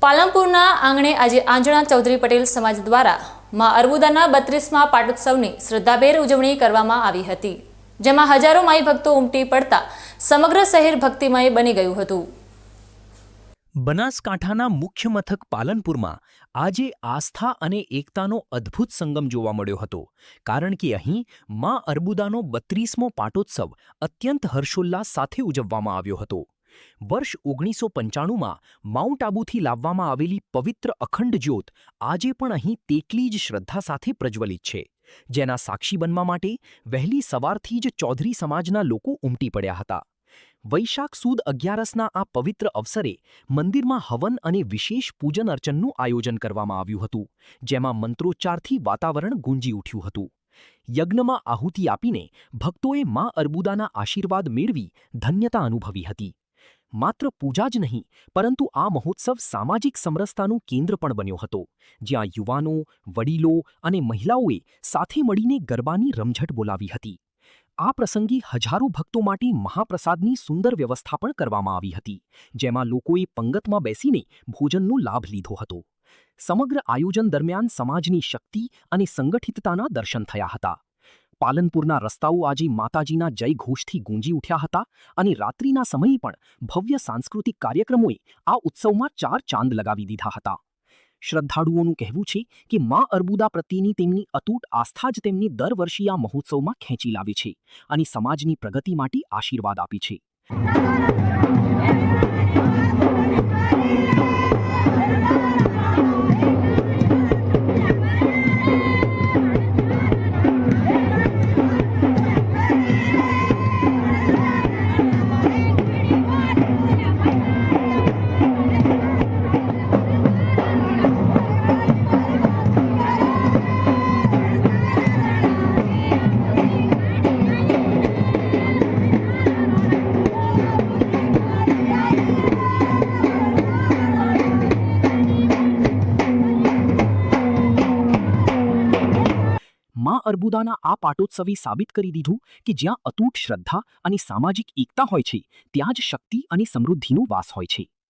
પાલનપુરના આંગણે આજે આંજણા ચૌધરી પટેલ સમાજ દ્વારા માં અર્બુદાના 32મા પાટોત્સવની શ્રદ્ધાભેર ઉજવણી કરવામાં આવી હતી, જેમાં હજારો માઈ ભક્તો ઉમટી પડતા સમગ્ર શહેર ભક્તિમય બની ગયું હતું। બનાસકાંઠાના મુખ્ય મથક પાલનપુરમાં આજે આસ્થા અને એકતાનો અદ્ભુત સંગમ જોવા મળ્યો હતો, કારણ કે અહીં માં અર્બુદાનો 32મો પાટોત્સવ અત્યંત હર્ષોલ્લાસ સાથે ઉજવવામાં આવ્યો હતો। વર્ષ 1995માં માઉન્ટ આબુથી લાવવામાં આવેલી પવિત્ર અખંડ જ્યોત આજે પણ અહીં તેટલી જ શ્રદ્ધા સાથે પ્રજ્વલિત છે, જેના સાક્ષી બનવા માટે વહેલી સવારથી જ ચૌધરી સમાજના લોકો ઉમટી પડ્યા હતા। વૈશાખ સુદ 11ના આ પવિત્ર અવસરે મંદિરમાં હવન અને વિશેષ પૂજન અર્ચનનું આયોજન કરવામાં આવ્યું હતું, જેમાં મંત્રોચ્ચારથી વાતાવરણ ગુંજી ઉઠ્યું હતું। યજ્ઞમાં આહુતિ આપીને ભક્તોએ માં અર્બુદાના આશીર્વાદ મેળવી ધન્યતા અનુભવી હતી। માત્ર પૂજા જ નહીં, પરંતુ આ મહોત્સવ સામાજિક સમરસતાનું કેન્દ્ર પણ બન્યો હતો, જ્યાં યુવાનો, વડીલો અને મહિલાઓએ સાથે મળીને ગરબાની રમઝટ બોલાવી હતી। આ પ્રસંગે હજારો ભક્તો માટે મહાપ્રસાદની સુંદર વ્યવસ્થા પણ કરવામાં આવી હતી, જેમાં લોકોએ પંગતમાં બેસીને ભોજનનો લાભ લીધો હતો। સમગ્ર આયોજન દરમિયાન સમાજની શક્તિ અને સંગઠિતતાના દર્શન થયા હતા। પાલનપુરના રસ્તાઓ આજે માતાજીના જય ઘોષથી ગુંજી ઉઠ્યા હતા અને રાત્રિના સમયે પણ ભવ્ય સાંસ્કૃતિક કાર્યક્રમોએ આ ઉત્સવમાં ચાર ચાંદ લગાવી દીધા હતા। શ્રદ્ધાળુઓનું કહેવું છે કે માં અર્બુદા પ્રત્યેની તેમની અતૂટ આસ્થા જ તેમને દર વર્ષે આ મહોત્સવમાં ખેંચી લાવે છે અને સમાજની પ્રગતિ માટે આશીર્વાદ આપે છે। માં અર્બુદાના આ પાટોત્સવે સાબિત કરી દીધું કે જ્યાં અતૂટ શ્રદ્ધા અને સામાજિક એકતા હોય છે, ત્યાં જ શક્તિ અને સમૃદ્ધિનો વાસ હોય છે।